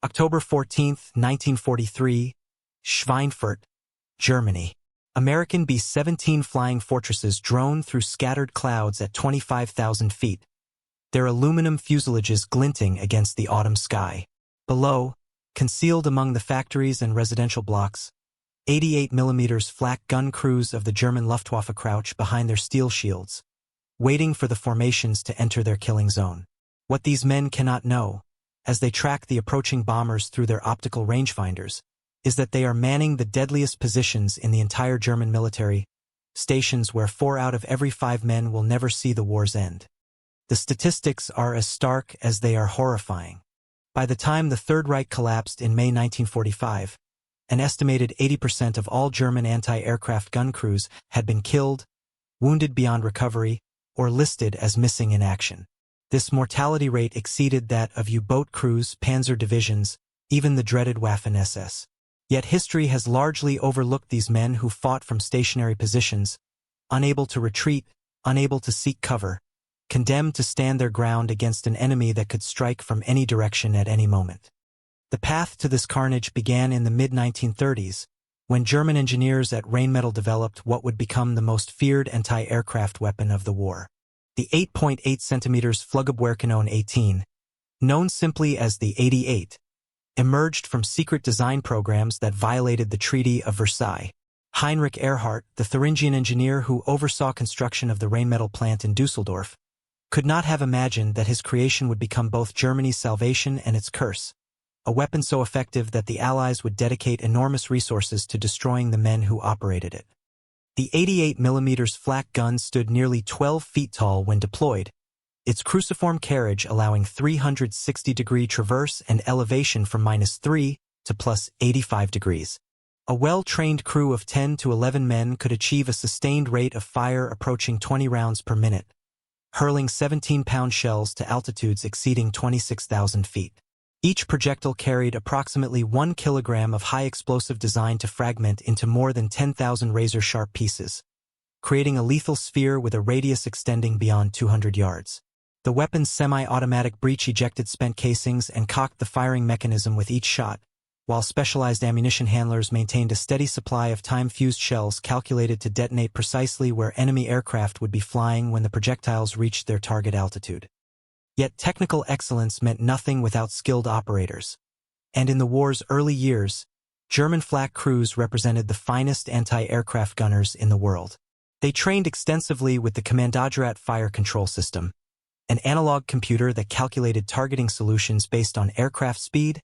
October 14, 1943, Schweinfurt, Germany. American B-17 flying fortresses drone through scattered clouds at 25,000 feet, their aluminum fuselages glinting against the autumn sky. Below, concealed among the factories and residential blocks, 88mm FLAK gun crews of the German Luftwaffe crouch behind their steel shields, waiting for the formations to enter their killing zone. What these men cannot know, as they track the approaching bombers through their optical rangefinders, is that they are manning the deadliest positions in the entire German military, stations where 4 out of every 5 men will never see the war's end. The statistics are as stark as they are horrifying. By the time the Third Reich collapsed in May 1945, an estimated 80% of all German anti-aircraft gun crews had been killed, wounded beyond recovery, or listed as missing in action. This mortality rate exceeded that of U-boat crews, Panzer divisions, even the dreaded Waffen SS. Yet history has largely overlooked these men who fought from stationary positions, unable to retreat, unable to seek cover, condemned to stand their ground against an enemy that could strike from any direction at any moment. The path to this carnage began in the mid-1930s, when German engineers at Rheinmetall developed what would become the most feared anti-aircraft weapon of the war. The 8.8 cm Flugabwehrkanone 18, known simply as the 88, emerged from secret design programs that violated the Treaty of Versailles. Heinrich Erhardt, the Thuringian engineer who oversaw construction of the Rheinmetall plant in Düsseldorf, could not have imagined that his creation would become both Germany's salvation and its curse, a weapon so effective that the Allies would dedicate enormous resources to destroying the men who operated it. The 88mm FLAK gun stood nearly 12 feet tall when deployed, its cruciform carriage allowing 360-degree traverse and elevation from -3 to +85 degrees. A well-trained crew of 10 to 11 men could achieve a sustained rate of fire approaching 20 rounds per minute, hurling 17-pound shells to altitudes exceeding 26,000 feet. Each projectile carried approximately 1 kilogram of high explosive designed to fragment into more than 10,000 razor-sharp pieces, creating a lethal sphere with a radius extending beyond 200 yards. The weapon's semi-automatic breech ejected spent casings and cocked the firing mechanism with each shot, while specialized ammunition handlers maintained a steady supply of time-fused shells calculated to detonate precisely where enemy aircraft would be flying when the projectiles reached their target altitude. Yet technical excellence meant nothing without skilled operators, and in the war's early years, German FLAK crews represented the finest anti-aircraft gunners in the world. They trained extensively with the Kommandozrat fire control system, an analog computer that calculated targeting solutions based on aircraft speed,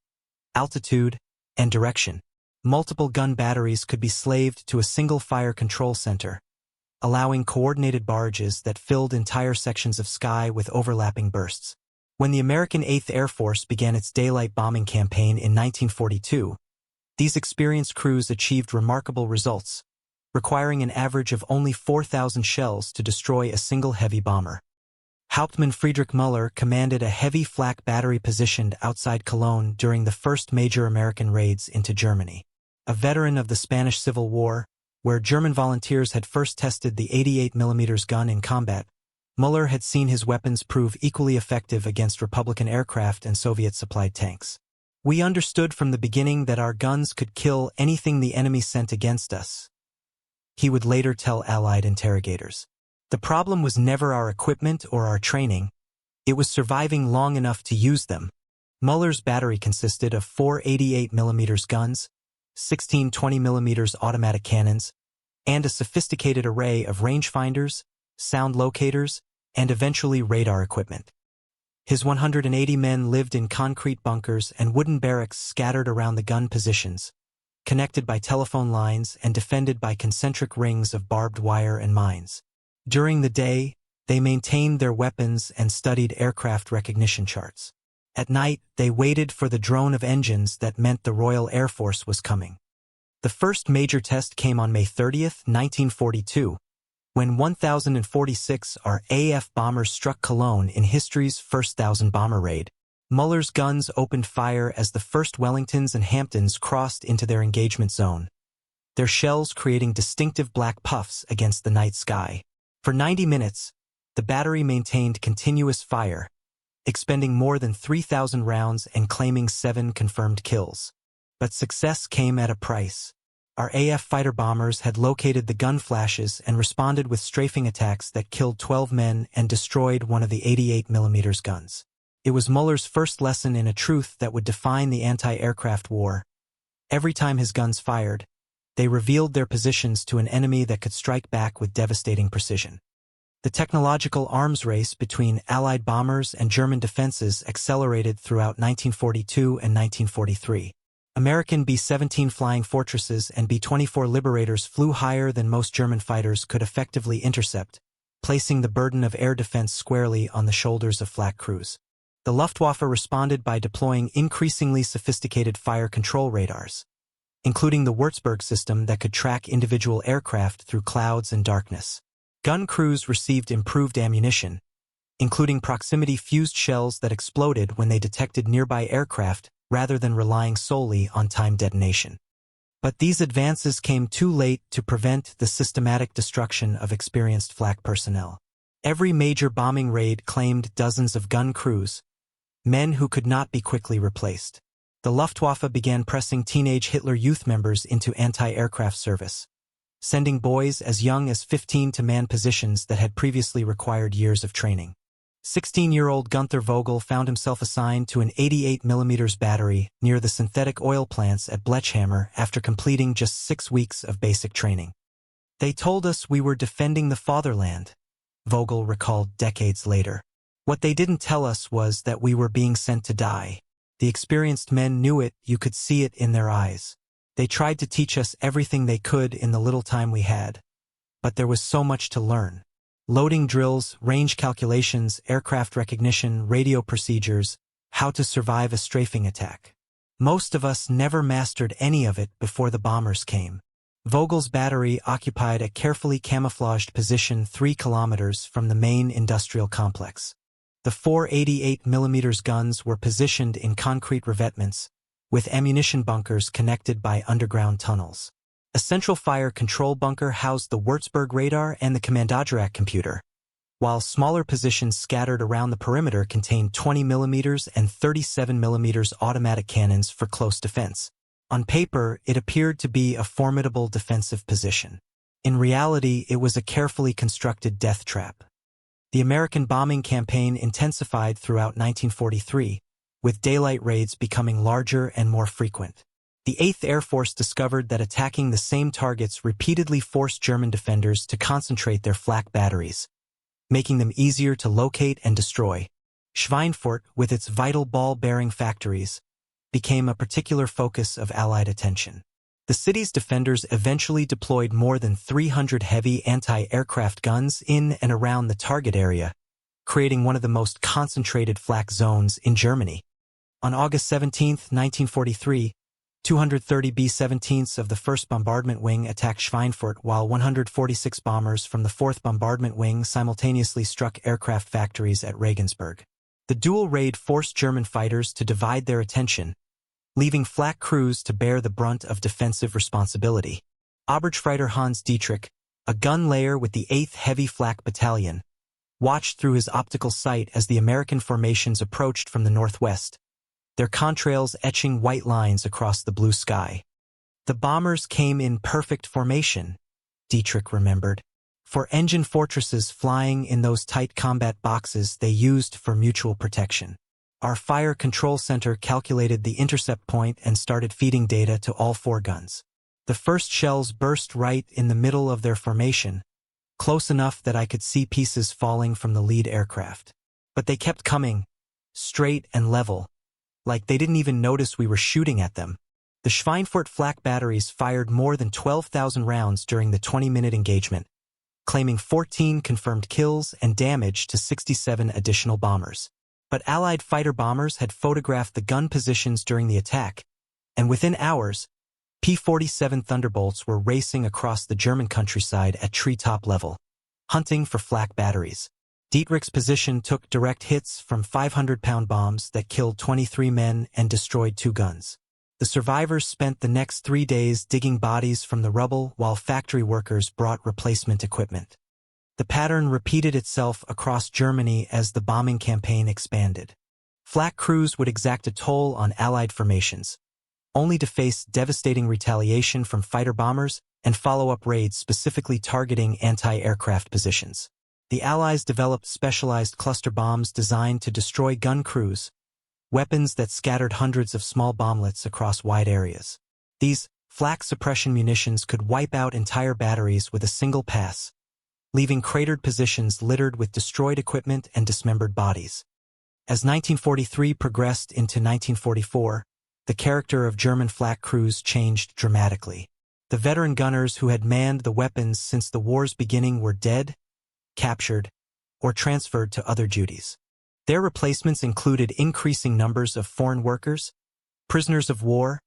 altitude, and direction. Multiple gun batteries could be slaved to a single fire control center, allowing coordinated barrages that filled entire sections of sky with overlapping bursts. When the American 8th Air Force began its daylight bombing campaign in 1942, these experienced crews achieved remarkable results, requiring an average of only 4,000 shells to destroy a single heavy bomber. Hauptmann Friedrich Müller commanded a heavy FLAK battery positioned outside Cologne during the first major American raids into Germany. A veteran of the Spanish Civil War, where German volunteers had first tested the 88mm gun in combat, Müller had seen his weapons prove equally effective against Republican aircraft and Soviet-supplied tanks. "We understood from the beginning that our guns could kill anything the enemy sent against us," he would later tell Allied interrogators. "The problem was never our equipment or our training, it was surviving long enough to use them." Müller's battery consisted of 4 88mm guns, 16 20mm automatic cannons, and a sophisticated array of rangefinders, sound locators, and eventually radar equipment. His 180 men lived in concrete bunkers and wooden barracks scattered around the gun positions, connected by telephone lines and defended by concentric rings of barbed wire and mines. During the day, they maintained their weapons and studied aircraft recognition charts. At night, they waited for the drone of engines that meant the Royal Air Force was coming. The first major test came on May 30, 1942, when 1,046 RAF bombers struck Cologne in history's first 1,000-bomber raid. Müller's guns opened fire as the first Wellingtons and Hamptons crossed into their engagement zone, their shells creating distinctive black puffs against the night sky. For 90 minutes, the battery maintained continuous fire, expending more than 3,000 rounds and claiming 7 confirmed kills. But success came at a price. Our AF fighter bombers had located the gun flashes and responded with strafing attacks that killed 12 men and destroyed one of the 88mm guns. It was Muller's first lesson in a truth that would define the anti-aircraft war. Every time his guns fired, they revealed their positions to an enemy that could strike back with devastating precision. The technological arms race between Allied bombers and German defenses accelerated throughout 1942 and 1943. American B-17 Flying Fortresses and B-24 Liberators flew higher than most German fighters could effectively intercept, placing the burden of air defense squarely on the shoulders of FLAK crews. The Luftwaffe responded by deploying increasingly sophisticated fire control radars, including the Würzburg system that could track individual aircraft through clouds and darkness. Gun crews received improved ammunition, including proximity-fused shells that exploded when they detected nearby aircraft rather than relying solely on timed detonation. But these advances came too late to prevent the systematic destruction of experienced FLAK personnel. Every major bombing raid claimed dozens of gun crews, men who could not be quickly replaced. The Luftwaffe began pressing teenage Hitler Youth members into anti-aircraft service, sending boys as young as 15 to man positions that had previously required years of training. 16-year-old Gunther Vogel found himself assigned to an 88mm battery near the synthetic oil plants at Blechhammer after completing just 6 weeks of basic training. "They told us we were defending the fatherland," Vogel recalled decades later. "What they didn't tell us was that we were being sent to die. The experienced men knew it, you could see it in their eyes. They tried to teach us everything they could in the little time we had. But there was so much to learn. Loading drills, range calculations, aircraft recognition, radio procedures, how to survive a strafing attack. Most of us never mastered any of it before the bombers came." Vogel's battery occupied a carefully camouflaged position 3 kilometers from the main industrial complex. The 4 88mm guns were positioned in concrete revetments, with ammunition bunkers connected by underground tunnels. A central fire control bunker housed the Würzburg radar and the Kommandaturek computer, while smaller positions scattered around the perimeter contained 20mm and 37mm automatic cannons for close defense. On paper, it appeared to be a formidable defensive position. In reality, it was a carefully constructed death trap. The American bombing campaign intensified throughout 1943, with daylight raids becoming larger and more frequent. The 8th Air Force discovered that attacking the same targets repeatedly forced German defenders to concentrate their FLAK batteries, making them easier to locate and destroy. Schweinfurt, with its vital ball-bearing factories, became a particular focus of Allied attention. The city's defenders eventually deployed more than 300 heavy anti-aircraft guns in and around the target area, creating one of the most concentrated FLAK zones in Germany. On August 17, 1943, 230 B-17s of the 1st Bombardment Wing attacked Schweinfurt, while 146 bombers from the 4th Bombardment Wing simultaneously struck aircraft factories at Regensburg. The dual raid forced German fighters to divide their attention, leaving FLAK crews to bear the brunt of defensive responsibility. Oberstfreiter Hans Dietrich, a gun layer with the 8th Heavy FLAK Battalion, watched through his optical sight as the American formations approached from the northwest, their contrails etching white lines across the blue sky. "The bombers came in perfect formation," Dietrich remembered, "for engine fortresses flying in those tight combat boxes they used for mutual protection. Our fire control center calculated the intercept point and started feeding data to all 4 guns. The first shells burst right in the middle of their formation, close enough that I could see pieces falling from the lead aircraft. But they kept coming, straight and level, like they didn't even notice we were shooting at them." The Schweinfurt FLAK batteries fired more than 12,000 rounds during the 20-minute engagement, claiming 14 confirmed kills and damage to 67 additional bombers. But Allied fighter bombers had photographed the gun positions during the attack, and within hours, P-47 Thunderbolts were racing across the German countryside at treetop level, hunting for FLAK batteries. Dietrich's position took direct hits from 500-pound bombs that killed 23 men and destroyed 2 guns. The survivors spent the next 3 days digging bodies from the rubble while factory workers brought replacement equipment. The pattern repeated itself across Germany as the bombing campaign expanded. FLAK crews would exact a toll on Allied formations, only to face devastating retaliation from fighter bombers and follow-up raids specifically targeting anti-aircraft positions. The Allies developed specialized cluster bombs designed to destroy gun crews, weapons that scattered hundreds of small bomblets across wide areas. These FLAK suppression munitions could wipe out entire batteries with a single pass, leaving cratered positions littered with destroyed equipment and dismembered bodies. As 1943 progressed into 1944, the character of German FLAK crews changed dramatically. The veteran gunners who had manned the weapons since the war's beginning were dead, captured, or transferred to other duties. Their replacements included increasing numbers of foreign workers, prisoners of war,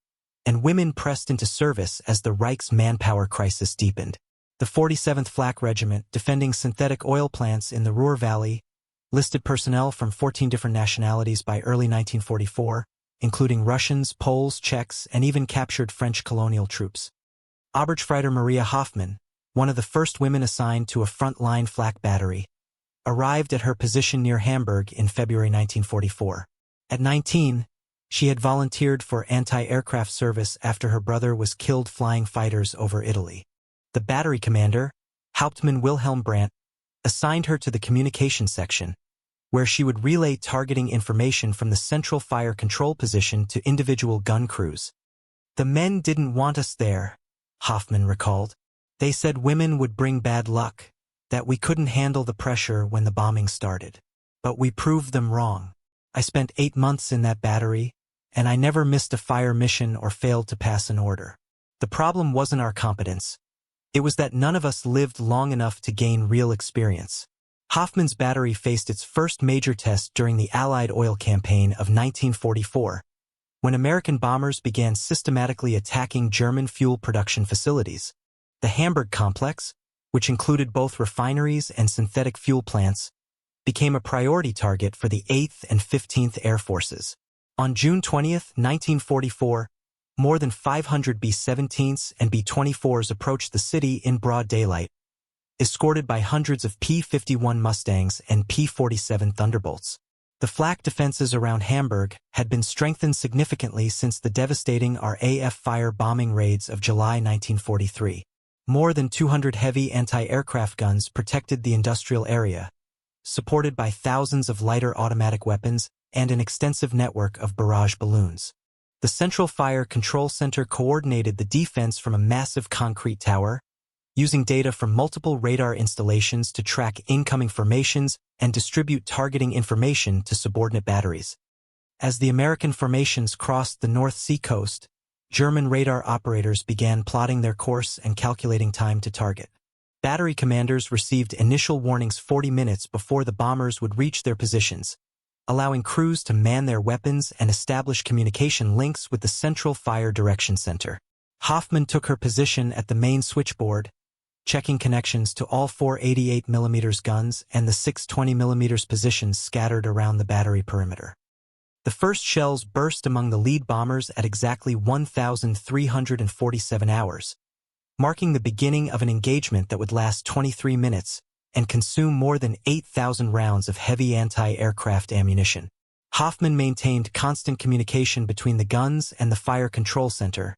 and women pressed into service as the Reich's manpower crisis deepened. The 47th FLAK Regiment, defending synthetic oil plants in the Ruhr Valley, listed personnel from 14 different nationalities by early 1944, including Russians, Poles, Czechs, and even captured French colonial troops. Oberstfreiter Maria Hoffmann, one of the first women assigned to a front-line FLAK battery, arrived at her position near Hamburg in February 1944. At 19, she had volunteered for anti-aircraft service after her brother was killed flying fighters over Italy. The battery commander, Hauptmann Wilhelm Brandt, assigned her to the communications section, where she would relay targeting information from the central fire control position to individual gun crews. "The men didn't want us there," Hoffmann recalled. "They said women would bring bad luck, that we couldn't handle the pressure when the bombing started. But we proved them wrong. I spent 8 months in that battery, and I never missed a fire mission or failed to pass an order. The problem wasn't our competence. It was that none of us lived long enough to gain real experience." Hoffmann's battery faced its first major test during the Allied oil campaign of 1944, when American bombers began systematically attacking German fuel production facilities. The Hamburg complex, which included both refineries and synthetic fuel plants, became a priority target for the 8th and 15th Air Forces. On June 20, 1944, more than 500 B-17s and B-24s approached the city in broad daylight, escorted by hundreds of P-51 Mustangs and P-47 Thunderbolts. The FLAK defenses around Hamburg had been strengthened significantly since the devastating RAF fire bombing raids of July 1943. More than 200 heavy anti-aircraft guns protected the industrial area, supported by thousands of lighter automatic weapons and an extensive network of barrage balloons. The Central Fire Control Center coordinated the defense from a massive concrete tower, using data from multiple radar installations to track incoming formations and distribute targeting information to subordinate batteries. As the American formations crossed the North Sea coast, German radar operators began plotting their course and calculating time to target. Battery commanders received initial warnings 40 minutes before the bombers would reach their positions, allowing crews to man their weapons and establish communication links with the Central Fire Direction Center. Hoffmann took her position at the main switchboard, checking connections to all 4 88mm guns and the 6 20mm positions scattered around the battery perimeter. The first shells burst among the lead bombers at exactly 1,347 hours, marking the beginning of an engagement that would last 23 minutes and consume more than 8,000 rounds of heavy anti-aircraft ammunition. Hoffmann maintained constant communication between the guns and the fire control center,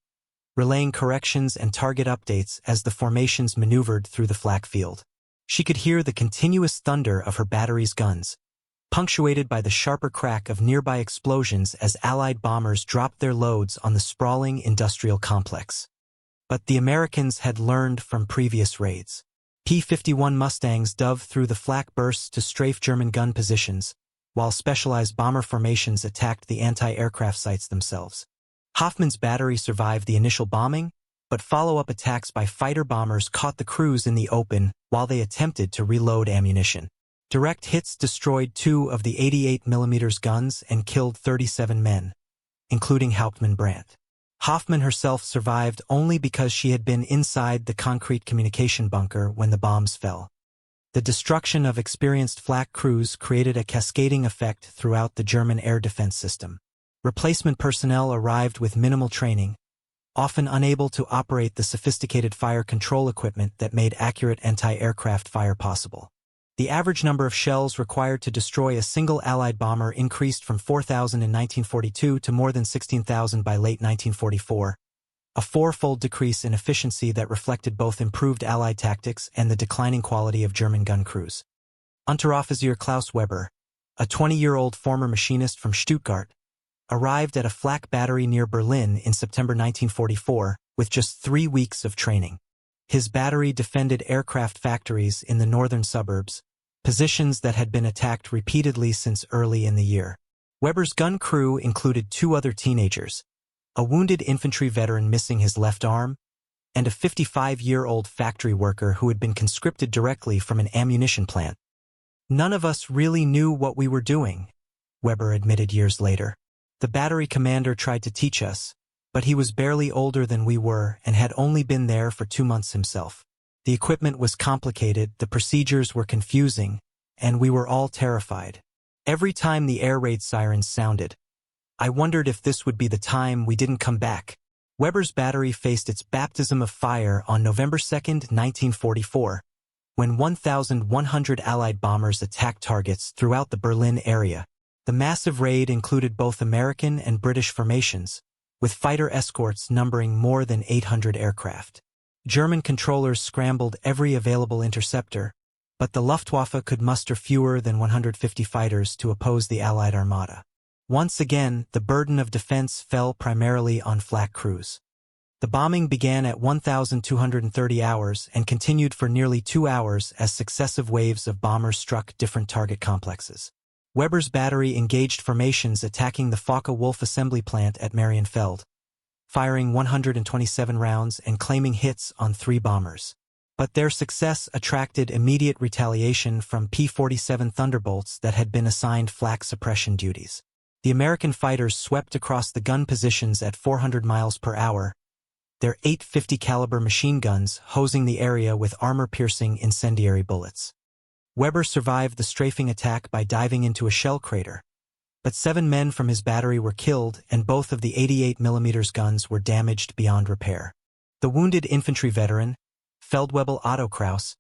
relaying corrections and target updates as the formations maneuvered through the FLAK field. She could hear the continuous thunder of her battery's guns, punctuated by the sharper crack of nearby explosions as Allied bombers dropped their loads on the sprawling industrial complex. But the Americans had learned from previous raids. P-51 Mustangs dove through the FLAK bursts to strafe German gun positions, while specialized bomber formations attacked the anti-aircraft sites themselves. Hoffmann's battery survived the initial bombing, but follow-up attacks by fighter bombers caught the crews in the open while they attempted to reload ammunition. Direct hits destroyed 2 of the 88mm guns and killed 37 men, including Hauptmann Brandt. Hoffmann herself survived only because she had been inside the concrete communication bunker when the bombs fell. The destruction of experienced FLAK crews created a cascading effect throughout the German air defense system. Replacement personnel arrived with minimal training, often unable to operate the sophisticated fire control equipment that made accurate anti-aircraft fire possible. The average number of shells required to destroy a single Allied bomber increased from 4,000 in 1942 to more than 16,000 by late 1944, a four-fold decrease in efficiency that reflected both improved Allied tactics and the declining quality of German gun crews. Unteroffizier Klaus Weber, a 20-year-old former machinist from Stuttgart, arrived at a FLAK battery near Berlin in September 1944 with just 3 weeks of training. His battery defended aircraft factories in the northern suburbs, positions that had been attacked repeatedly since early in the year. Weber's gun crew included 2 other teenagers, a wounded infantry veteran missing his left arm, and a 55-year-old factory worker who had been conscripted directly from an ammunition plant. "None of us really knew what we were doing," Weber admitted years later. "The battery commander tried to teach us, but he was barely older than we were and had only been there for 2 months himself. The equipment was complicated, the procedures were confusing, and we were all terrified. Every time the air raid sirens sounded, I wondered if this would be the time we didn't come back." Weber's battery faced its baptism of fire on November 2, 1944, when 1,100 Allied bombers attacked targets throughout the Berlin area. The massive raid included both American and British formations, with fighter escorts numbering more than 800 aircraft. German controllers scrambled every available interceptor, but the Luftwaffe could muster fewer than 150 fighters to oppose the Allied armada. Once again, the burden of defense fell primarily on FLAK crews. The bombing began at 1,230 hours and continued for nearly 2 hours as successive waves of bombers struck different target complexes. Weber's battery engaged formations attacking the Focke-Wulf assembly plant at Marienfeld, firing 127 rounds and claiming hits on 3 bombers. But their success attracted immediate retaliation from P-47 Thunderbolts that had been assigned FLAK suppression duties. The American fighters swept across the gun positions at 400 miles per hour, their 850 caliber machine guns hosing the area with armor-piercing incendiary bullets. Weber survived the strafing attack by diving into a shell crater, but 7 men from his battery were killed and both of the 88mm guns were damaged beyond repair. The wounded infantry veteran, Feldwebel Otto Kraus,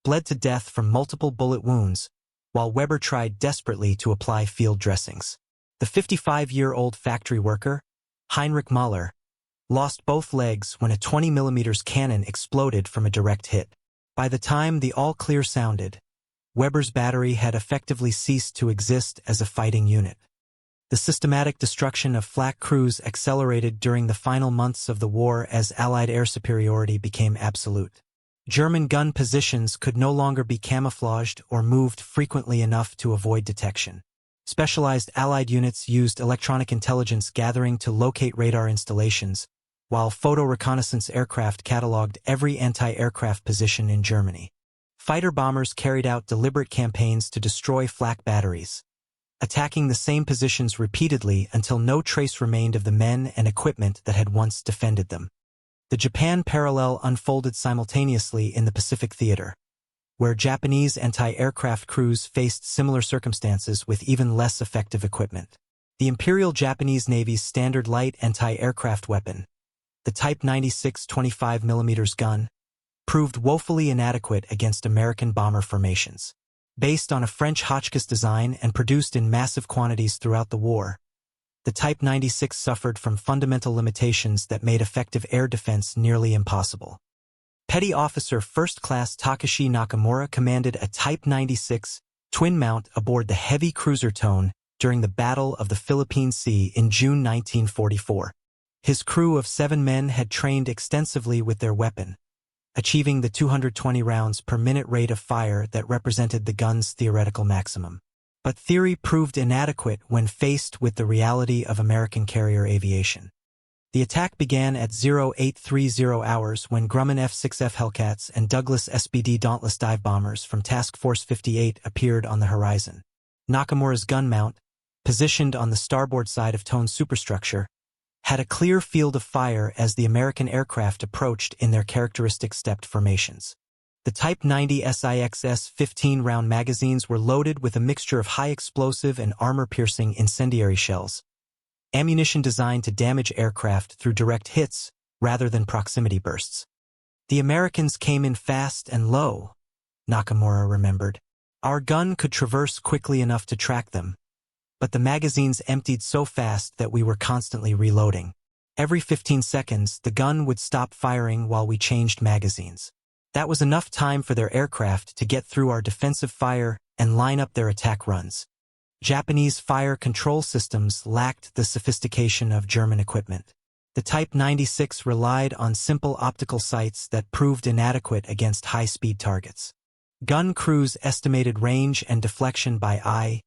bled to death from multiple bullet wounds, while Weber tried desperately to apply field dressings. The 55-year-old factory worker, Heinrich Mahler, lost both legs when a 20mm cannon exploded from a direct hit. By the time the all-clear sounded, Weber's battery had effectively ceased to exist as a fighting unit. The systematic destruction of FLAK crews accelerated during the final months of the war as Allied air superiority became absolute. German gun positions could no longer be camouflaged or moved frequently enough to avoid detection. Specialized Allied units used electronic intelligence gathering to locate radar installations, while photo reconnaissance aircraft cataloged every anti-aircraft position in Germany. Fighter bombers carried out deliberate campaigns to destroy FLAK batteries, attacking the same positions repeatedly until no trace remained of the men and equipment that had once defended them. The Japan parallel unfolded simultaneously in the Pacific Theater, where Japanese anti-aircraft crews faced similar circumstances with even less effective equipment. The Imperial Japanese Navy's standard light anti-aircraft weapon, the Type 96 25mm gun, proved woefully inadequate against American bomber formations. Based on a French Hotchkiss design and produced in massive quantities throughout the war, the Type 96 suffered from fundamental limitations that made effective air defense nearly impossible. Petty Officer First Class Takashi Nakamura commanded a Type 96 twin-mount aboard the heavy cruiser Tone during the Battle of the Philippine Sea in June 1944. His crew of 7 men had trained extensively with their weapon, achieving the 220 rounds per minute rate of fire that represented the gun's theoretical maximum. But theory proved inadequate when faced with the reality of American carrier aviation. The attack began at 0830 hours when Grumman F-6F Hellcats and Douglas SBD Dauntless dive bombers from Task Force 58 appeared on the horizon. Nakamura's gun mount, positioned on the starboard side of Tone's superstructure, had a clear field of fire as the American aircraft approached in their characteristic stepped formations. The Type 90 SIXS 15-round magazines were loaded with a mixture of high-explosive and armor-piercing incendiary shells, ammunition designed to damage aircraft through direct hits rather than proximity bursts. The Americans came in fast and low, Nakamura remembered. Our gun could traverse quickly enough to track them, but the magazines emptied so fast that we were constantly reloading. Every 15 seconds, the gun would stop firing while we changed magazines. That was enough time for their aircraft to get through our defensive fire and line up their attack runs. Japanese fire control systems lacked the sophistication of German equipment. The Type 96 relied on simple optical sights that proved inadequate against high-speed targets. Gun crews estimated range and deflection by eye,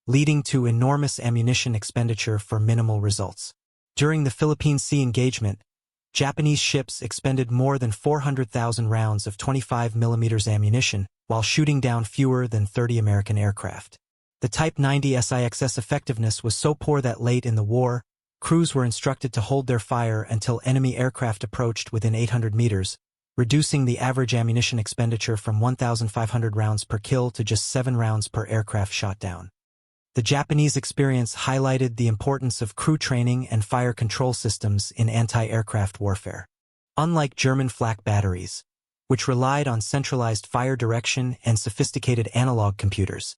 leading to enormous ammunition expenditure for minimal results. During the Philippine Sea engagement, Japanese ships expended more than 400,000 rounds of 25mm ammunition while shooting down fewer than 30 American aircraft. The Type 90 SIX's effectiveness was so poor that late in the war, crews were instructed to hold their fire until enemy aircraft approached within 800 meters, reducing the average ammunition expenditure from 1,500 rounds per kill to just 7 rounds per aircraft shot down. The Japanese experience highlighted the importance of crew training and fire control systems in anti-aircraft warfare. Unlike German FLAK batteries, which relied on centralized fire direction and sophisticated analog computers,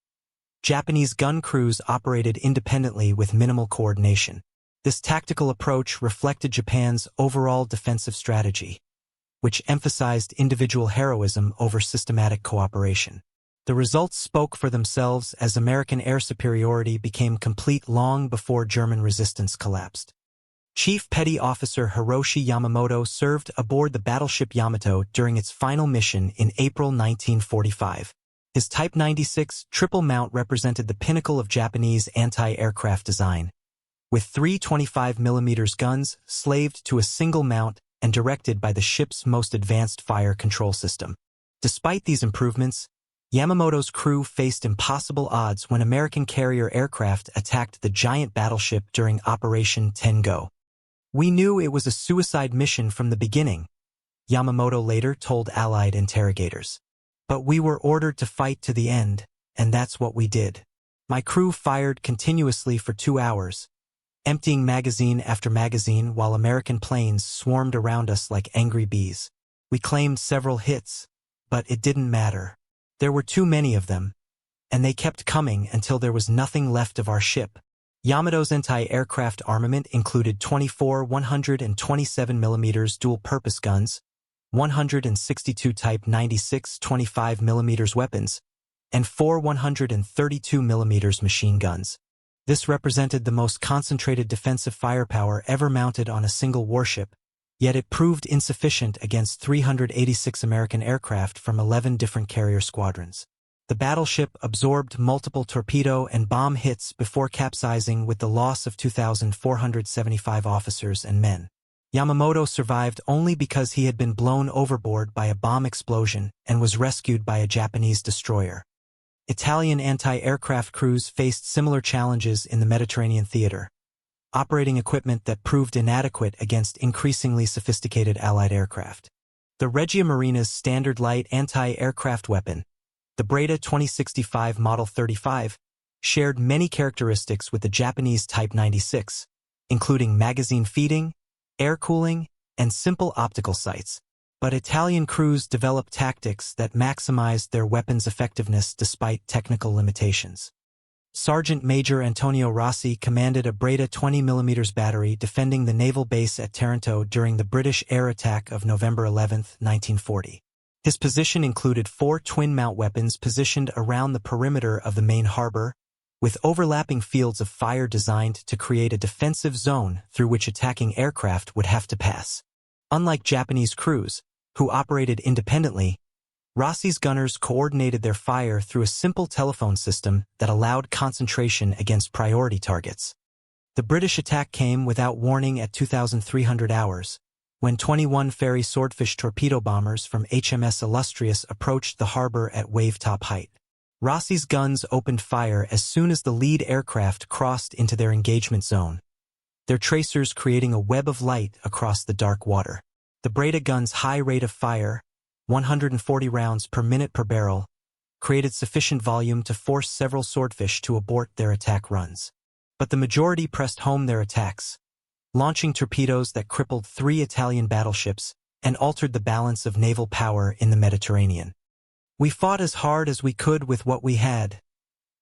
Japanese gun crews operated independently with minimal coordination. This tactical approach reflected Japan's overall defensive strategy, which emphasized individual heroism over systematic cooperation. The results spoke for themselves as American air superiority became complete long before German resistance collapsed. Chief Petty Officer Hiroshi Yamamoto served aboard the battleship Yamato during its final mission in April 1945. His Type 96 triple mount represented the pinnacle of Japanese anti-aircraft design, with 3 25mm guns slaved to a single mount and directed by the ship's most advanced fire control system. Despite these improvements, Yamamoto's crew faced impossible odds when American carrier aircraft attacked the giant battleship during Operation Tengo. "We knew it was a suicide mission from the beginning," Yamamoto later told Allied interrogators. "But we were ordered to fight to the end, and that's what we did. My crew fired continuously for 2 hours, emptying magazine after magazine while American planes swarmed around us like angry bees. We claimed several hits, but it didn't matter. There were too many of them, and they kept coming until there was nothing left of our ship." Yamato's anti-aircraft armament included 24 127mm dual-purpose guns, 162 Type 96 25mm weapons, and 4 132mm machine guns. This represented the most concentrated defensive firepower ever mounted on a single warship, yet it proved insufficient against 386 American aircraft from 11 different carrier squadrons. The battleship absorbed multiple torpedo and bomb hits before capsizing with the loss of 2,475 officers and men. Yamamoto survived only because he had been blown overboard by a bomb explosion and was rescued by a Japanese destroyer. Italian anti-aircraft crews faced similar challenges in the Mediterranean theater, operating equipment that proved inadequate against increasingly sophisticated Allied aircraft. The Regia Marina's standard light anti-aircraft weapon, the Breda 2065 Model 35, shared many characteristics with the Japanese Type 96, including magazine feeding, air cooling, and simple optical sights. But Italian crews developed tactics that maximized their weapons' effectiveness despite technical limitations. Sergeant Major Antonio Rossi commanded a Breda 20mm battery defending the naval base at Taranto during the British air attack of November 11, 1940. His position included 4 twin-mount weapons positioned around the perimeter of the main harbor, with overlapping fields of fire designed to create a defensive zone through which attacking aircraft would have to pass. Unlike Japanese crews, who operated independently, Rossi's gunners coordinated their fire through a simple telephone system that allowed concentration against priority targets. The British attack came without warning at 2,300 hours, when 21 Fairey Swordfish torpedo bombers from HMS Illustrious approached the harbor at wave-top height. Rossi's guns opened fire as soon as the lead aircraft crossed into their engagement zone, their tracers creating a web of light across the dark water. The Breda gun's high rate of fire, 140 rounds per minute per barrel, created sufficient volume to force several Swordfish to abort their attack runs. But the majority pressed home their attacks, launching torpedoes that crippled 3 Italian battleships and altered the balance of naval power in the Mediterranean. "We fought as hard as we could with what we had,"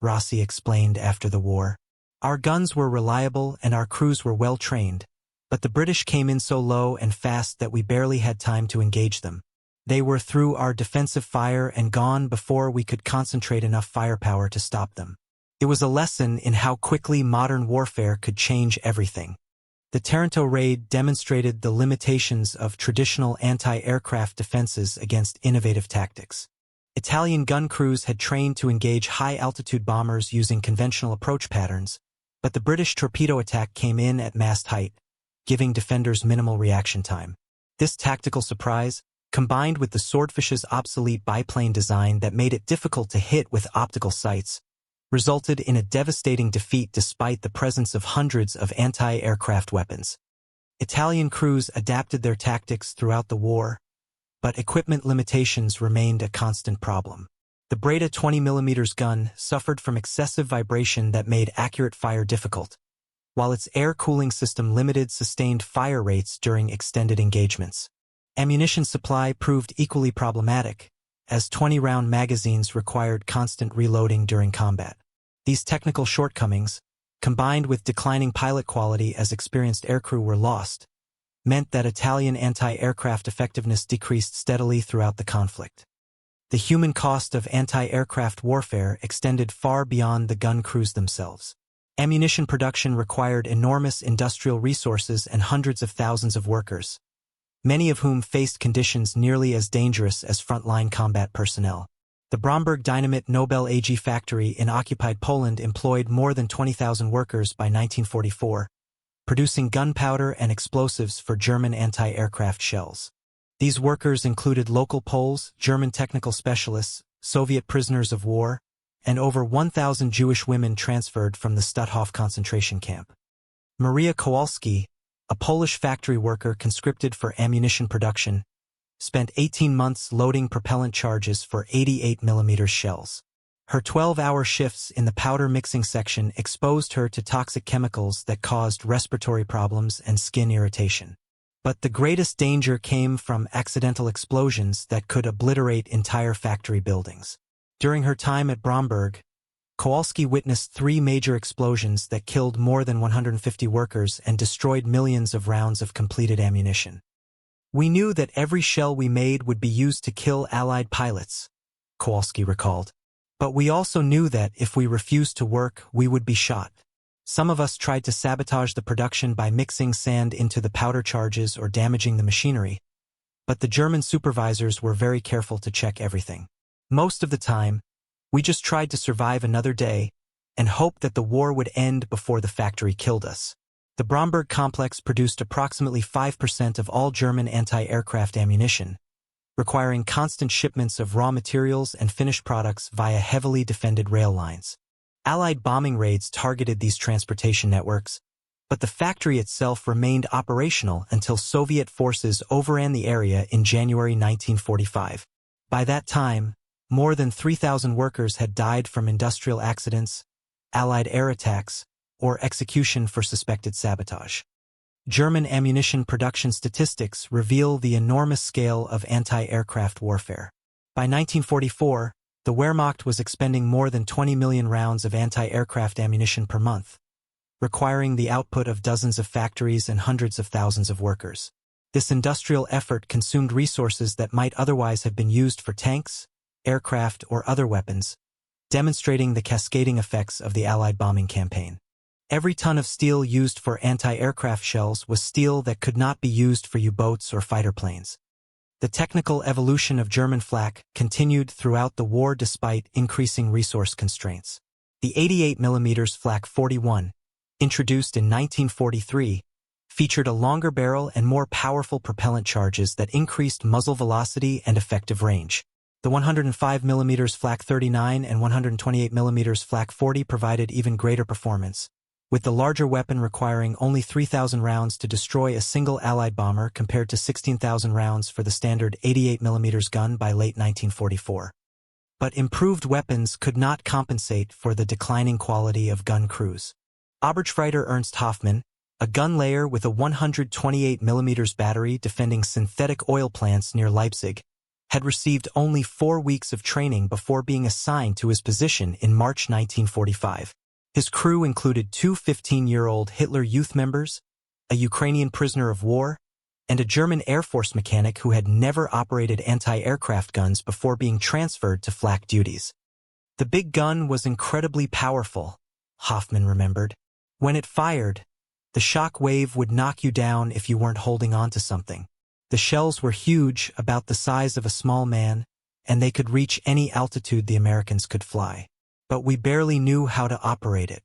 Rossi explained after the war. "Our guns were reliable and our crews were well trained, but the British came in so low and fast that we barely had time to engage them. They were through our defensive fire and gone before we could concentrate enough firepower to stop them." It was a lesson in how quickly modern warfare could change everything. The Taranto raid demonstrated the limitations of traditional anti-aircraft defenses against innovative tactics. Italian gun crews had trained to engage high-altitude bombers using conventional approach patterns, but the British torpedo attack came in at mast height, giving defenders minimal reaction time. This tactical surprise, combined with the Swordfish's obsolete biplane design that made it difficult to hit with optical sights, resulted in a devastating defeat despite the presence of hundreds of anti-aircraft weapons. Italian crews adapted their tactics throughout the war, but equipment limitations remained a constant problem. The Breda 20mm gun suffered from excessive vibration that made accurate fire difficult, while its air cooling system limited sustained fire rates during extended engagements. Ammunition supply proved equally problematic, as 20-round magazines required constant reloading during combat. These technical shortcomings, combined with declining pilot quality as experienced aircrew were lost, meant that Italian anti-aircraft effectiveness decreased steadily throughout the conflict. The human cost of anti-aircraft warfare extended far beyond the gun crews themselves. Ammunition production required enormous industrial resources and hundreds of thousands of workers, many of whom faced conditions nearly as dangerous as frontline combat personnel. The Bromberg Dynamit Nobel AG factory in occupied Poland employed more than 20,000 workers by 1944, producing gunpowder and explosives for German anti-aircraft shells. These workers included local Poles, German technical specialists, Soviet prisoners of war, and over 1,000 Jewish women transferred from the Stutthof concentration camp. Maria Kowalski, a Polish factory worker conscripted for ammunition production, spent 18 months loading propellant charges for 88mm shells. Her 12-hour shifts in the powder mixing section exposed her to toxic chemicals that caused respiratory problems and skin irritation. But the greatest danger came from accidental explosions that could obliterate entire factory buildings. During her time at Bromberg, Kowalski witnessed 3 major explosions that killed more than 150 workers and destroyed millions of rounds of completed ammunition. "We knew that every shell we made would be used to kill Allied pilots," Kowalski recalled. "But we also knew that if we refused to work, we would be shot. Some of us tried to sabotage the production by mixing sand into the powder charges or damaging the machinery, but the German supervisors were very careful to check everything. Most of the time, we just tried to survive another day and hoped that the war would end before the factory killed us." The Bromberg complex produced approximately 5% of all German anti-aircraft ammunition, requiring constant shipments of raw materials and finished products via heavily defended rail lines. Allied bombing raids targeted these transportation networks, but the factory itself remained operational until Soviet forces overran the area in January 1945. By that time, more than 3,000 workers had died from industrial accidents, Allied air attacks, or execution for suspected sabotage. German ammunition production statistics reveal the enormous scale of anti-aircraft warfare. By 1944, the Wehrmacht was expending more than 20 million rounds of anti-aircraft ammunition per month, requiring the output of dozens of factories and hundreds of thousands of workers. This industrial effort consumed resources that might otherwise have been used for tanks, aircraft, or other weapons, demonstrating the cascading effects of the Allied bombing campaign. Every ton of steel used for anti-aircraft shells was steel that could not be used for U-boats or fighter planes. The technical evolution of German FLAK continued throughout the war despite increasing resource constraints. The 88mm FLAK 41, introduced in 1943, featured a longer barrel and more powerful propellant charges that increased muzzle velocity and effective range. The 105mm FLAK 39 and 128mm FLAK 40 provided even greater performance, with the larger weapon requiring only 3,000 rounds to destroy a single Allied bomber compared to 16,000 rounds for the standard 88mm gun by late 1944. But improved weapons could not compensate for the declining quality of gun crews. Oberstfreiter Ernst Hoffmann, a gun layer with a 128mm battery defending synthetic oil plants near Leipzig, had received only 4 weeks of training before being assigned to his position in March 1945. His crew included 2 15-year-old Hitler Youth members, a Ukrainian prisoner of war, and a German Air Force mechanic who had never operated anti-aircraft guns before being transferred to FLAK duties. The big gun was incredibly powerful, Hoffman remembered. When it fired, the shock wave would knock you down if you weren't holding on to something. The shells were huge, about the size of a small man, and they could reach any altitude the Americans could fly. But we barely knew how to operate it.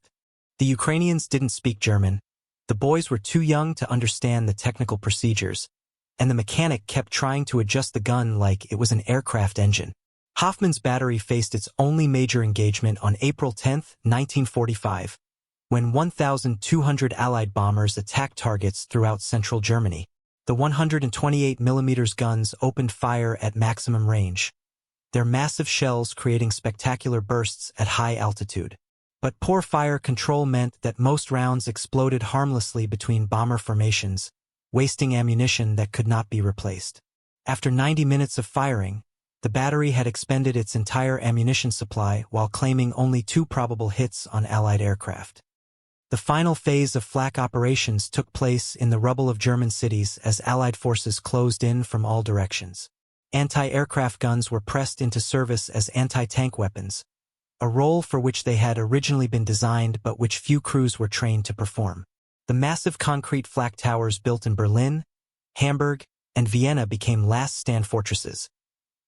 The Ukrainians didn't speak German. The boys were too young to understand the technical procedures, and the mechanic kept trying to adjust the gun like it was an aircraft engine. Hoffman's battery faced its only major engagement on April 10, 1945, when 1,200 Allied bombers attacked targets throughout central Germany. The 128mm guns opened fire at maximum range, their massive shells creating spectacular bursts at high altitude. But poor fire control meant that most rounds exploded harmlessly between bomber formations, wasting ammunition that could not be replaced. After 90 minutes of firing, the battery had expended its entire ammunition supply while claiming only 2 probable hits on Allied aircraft. The final phase of FLAK operations took place in the rubble of German cities as Allied forces closed in from all directions. Anti-aircraft guns were pressed into service as anti-tank weapons, a role for which they had originally been designed but which few crews were trained to perform. The massive concrete FLAK towers built in Berlin, Hamburg, and Vienna became last-stand fortresses,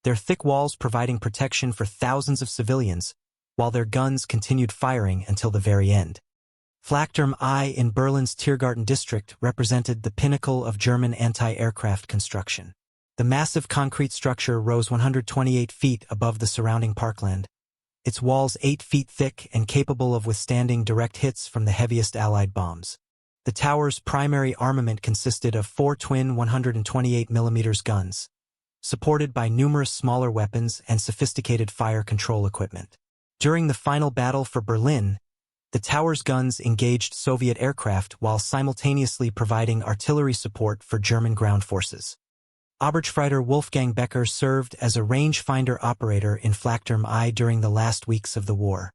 their thick walls providing protection for thousands of civilians, while their guns continued firing until the very end. Flakturm I in Berlin's Tiergarten district represented the pinnacle of German anti-aircraft construction. The massive concrete structure rose 128 feet above the surrounding parkland, its walls 8 feet thick and capable of withstanding direct hits from the heaviest Allied bombs. The tower's primary armament consisted of 4 twin 128mm guns, supported by numerous smaller weapons and sophisticated fire control equipment. During the final battle for Berlin, the tower's guns engaged Soviet aircraft while simultaneously providing artillery support for German ground forces. Oberstfreiter Wolfgang Becker served as a rangefinder operator in Flakturm I during the last weeks of the war.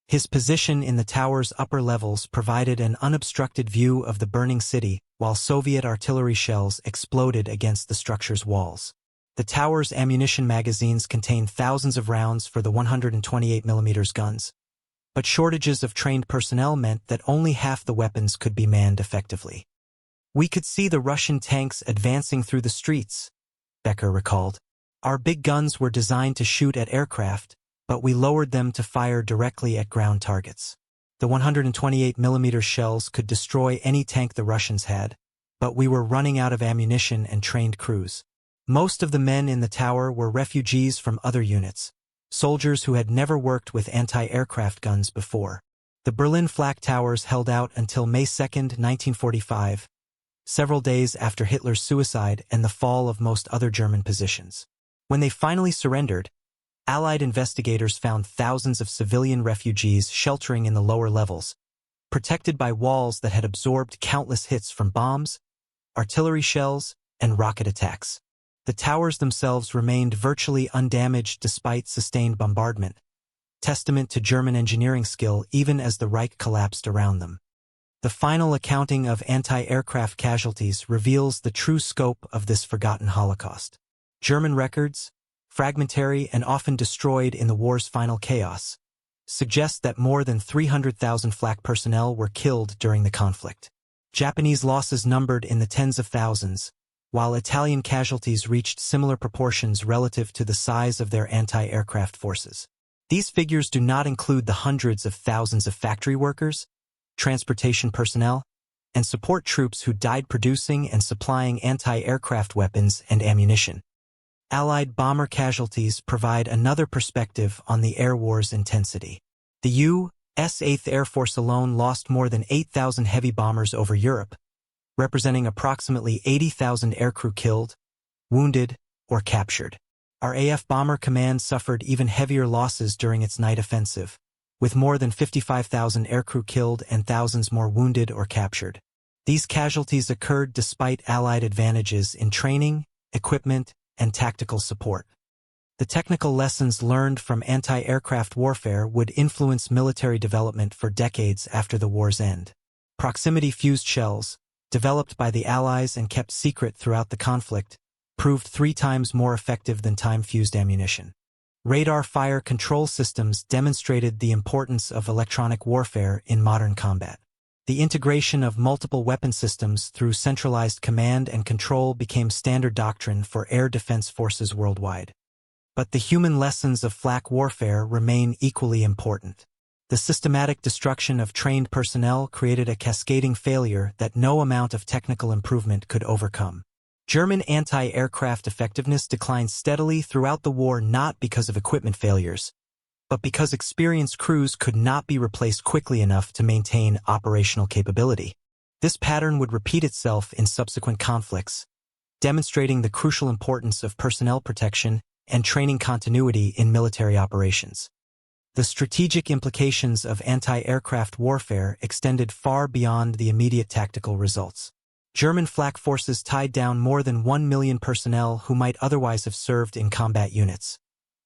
His position in the tower's upper levels provided an unobstructed view of the burning city while Soviet artillery shells exploded against the structure's walls. The tower's ammunition magazines contained thousands of rounds for the 128mm guns, but shortages of trained personnel meant that only half the weapons could be manned effectively. "We could see the Russian tanks advancing through the streets," Becker recalled. "Our big guns were designed to shoot at aircraft, but we lowered them to fire directly at ground targets. The 128mm shells could destroy any tank the Russians had, but we were running out of ammunition and trained crews. Most of the men in the tower were refugees from other units, soldiers who had never worked with anti-aircraft guns before." The Berlin FLAK towers held out until May 2, 1945, several days after Hitler's suicide and the fall of most other German positions. When they finally surrendered, Allied investigators found thousands of civilian refugees sheltering in the lower levels, protected by walls that had absorbed countless hits from bombs, artillery shells, and rocket attacks. The towers themselves remained virtually undamaged despite sustained bombardment, testament to German engineering skill even as the Reich collapsed around them. The final accounting of anti-aircraft casualties reveals the true scope of this forgotten Holocaust. German records, fragmentary and often destroyed in the war's final chaos, suggest that more than 300,000 FLAK personnel were killed during the conflict. Japanese losses numbered in the tens of thousands, while Italian casualties reached similar proportions relative to the size of their anti-aircraft forces. These figures do not include the hundreds of thousands of factory workers, transportation personnel, and support troops who died producing and supplying anti-aircraft weapons and ammunition. Allied bomber casualties provide another perspective on the air war's intensity. The U.S. 8th Air Force alone lost more than 8,000 heavy bombers over Europe, representing approximately 80,000 aircrew killed, wounded, or captured. Our AF Bomber Command suffered even heavier losses during its night offensive, with more than 55,000 aircrew killed and thousands more wounded or captured. These casualties occurred despite Allied advantages in training, equipment, and tactical support. The technical lessons learned from anti-aircraft warfare would influence military development for decades after the war's end. Proximity-fused shells, developed by the Allies and kept secret throughout the conflict, proved 3 times more effective than time-fused ammunition. Radar fire control systems demonstrated the importance of electronic warfare in modern combat. The integration of multiple weapon systems through centralized command and control became standard doctrine for air defense forces worldwide. But the human lessons of FLAK warfare remain equally important. The systematic destruction of trained personnel created a cascading failure that no amount of technical improvement could overcome. German anti-aircraft effectiveness declined steadily throughout the war not because of equipment failures, but because experienced crews could not be replaced quickly enough to maintain operational capability. This pattern would repeat itself in subsequent conflicts, demonstrating the crucial importance of personnel protection and training continuity in military operations. The strategic implications of anti-aircraft warfare extended far beyond the immediate tactical results. German FLAK forces tied down more than 1 million personnel who might otherwise have served in combat units,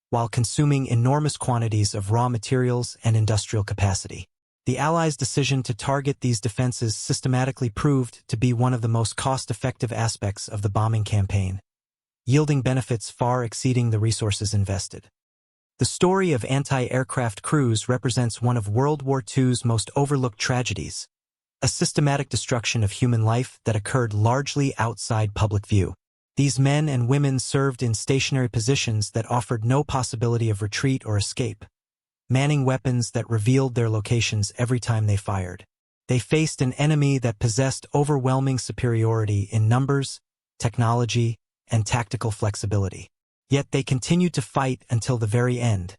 while consuming enormous quantities of raw materials and industrial capacity. The Allies' decision to target these defenses systematically proved to be one of the most cost-effective aspects of the bombing campaign, yielding benefits far exceeding the resources invested. The story of anti-aircraft crews represents one of World War II's most overlooked tragedies, a systematic destruction of human life that occurred largely outside public view. These men and women served in stationary positions that offered no possibility of retreat or escape, manning weapons that revealed their locations every time they fired. They faced an enemy that possessed overwhelming superiority in numbers, technology, and tactical flexibility. Yet they continued to fight until the very end,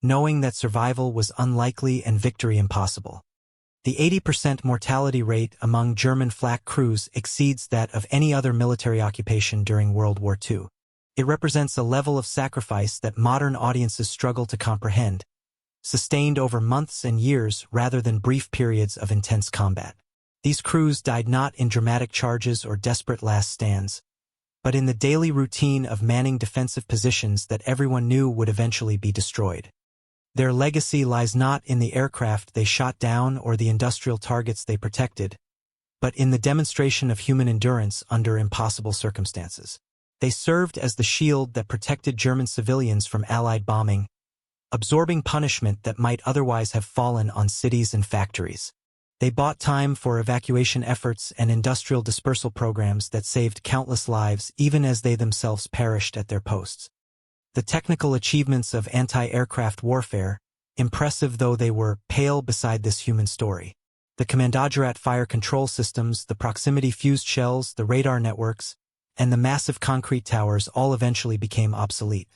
knowing that survival was unlikely and victory impossible. The 80% mortality rate among German FLAK crews exceeds that of any other military occupation during World War II. It represents a level of sacrifice that modern audiences struggle to comprehend, sustained over months and years rather than brief periods of intense combat. These crews died not in dramatic charges or desperate last stands, but in the daily routine of manning defensive positions that everyone knew would eventually be destroyed. Their legacy lies not in the aircraft they shot down or the industrial targets they protected, but in the demonstration of human endurance under impossible circumstances. They served as the shield that protected German civilians from Allied bombing, absorbing punishment that might otherwise have fallen on cities and factories. They bought time for evacuation efforts and industrial dispersal programs that saved countless lives even as they themselves perished at their posts. The technical achievements of anti-aircraft warfare, impressive though they were, pale beside this human story. The Commandagerat fire control systems, the proximity-fused shells, the radar networks, and the massive concrete towers all eventually became obsolete.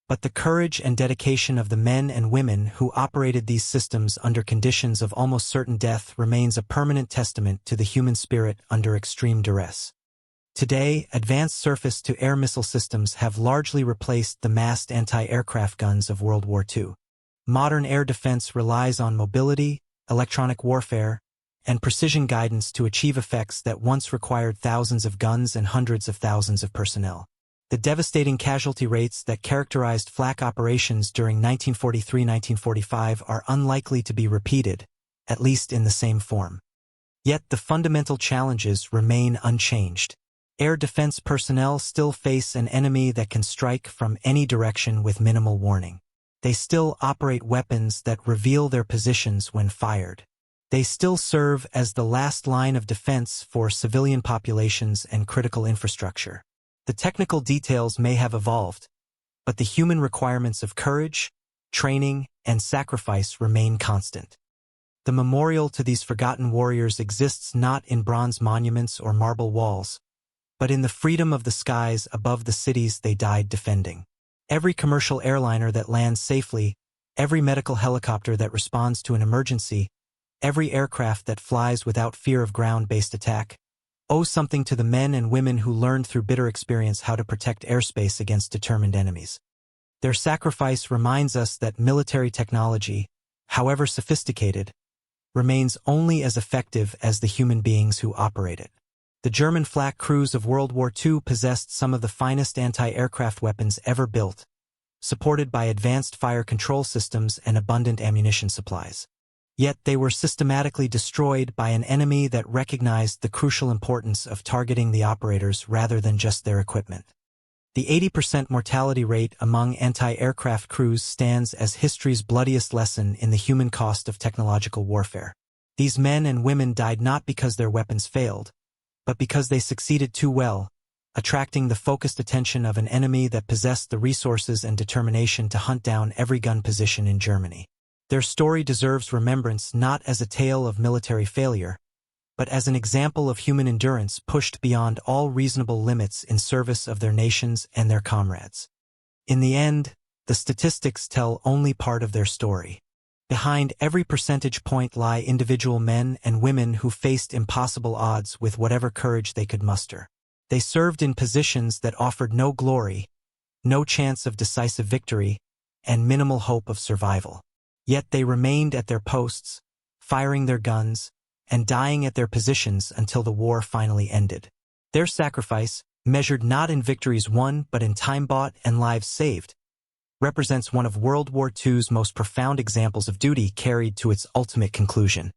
But the courage and dedication of the men and women who operated these systems under conditions of almost certain death remains a permanent testament to the human spirit under extreme duress. Today, advanced surface-to-air missile systems have largely replaced the massed anti-aircraft guns of World War II. Modern air defense relies on mobility, electronic warfare, and precision guidance to achieve effects that once required thousands of guns and hundreds of thousands of personnel. The devastating casualty rates that characterized FLAK operations during 1943-1945 are unlikely to be repeated, at least in the same form. Yet the fundamental challenges remain unchanged. Air defense personnel still face an enemy that can strike from any direction with minimal warning. They still operate weapons that reveal their positions when fired. They still serve as the last line of defense for civilian populations and critical infrastructure. The technical details may have evolved, but the human requirements of courage, training, and sacrifice remain constant. The memorial to these forgotten warriors exists not in bronze monuments or marble walls, but in the freedom of the skies above the cities they died defending. Every commercial airliner that lands safely, every medical helicopter that responds to an emergency, every aircraft that flies without fear of ground-based attack, owes something to the men and women who learned through bitter experience how to protect airspace against determined enemies. Their sacrifice reminds us that military technology, however sophisticated, remains only as effective as the human beings who operate it. The German FLAK crews of World War II possessed some of the finest anti-aircraft weapons ever built, supported by advanced fire control systems and abundant ammunition supplies. Yet they were systematically destroyed by an enemy that recognized the crucial importance of targeting the operators rather than just their equipment. The 80% mortality rate among anti-aircraft crews stands as history's bloodiest lesson in the human cost of technological warfare. These men and women died not because their weapons failed, but because they succeeded too well, attracting the focused attention of an enemy that possessed the resources and determination to hunt down every gun position in Germany. Their story deserves remembrance not as a tale of military failure, but as an example of human endurance pushed beyond all reasonable limits in service of their nations and their comrades. In the end, the statistics tell only part of their story. Behind every percentage point lie individual men and women who faced impossible odds with whatever courage they could muster. They served in positions that offered no glory, no chance of decisive victory, and minimal hope of survival. Yet they remained at their posts, firing their guns, and dying at their positions until the war finally ended. Their sacrifice, measured not in victories won but in time bought and lives saved, represents one of World War II's most profound examples of duty carried to its ultimate conclusion.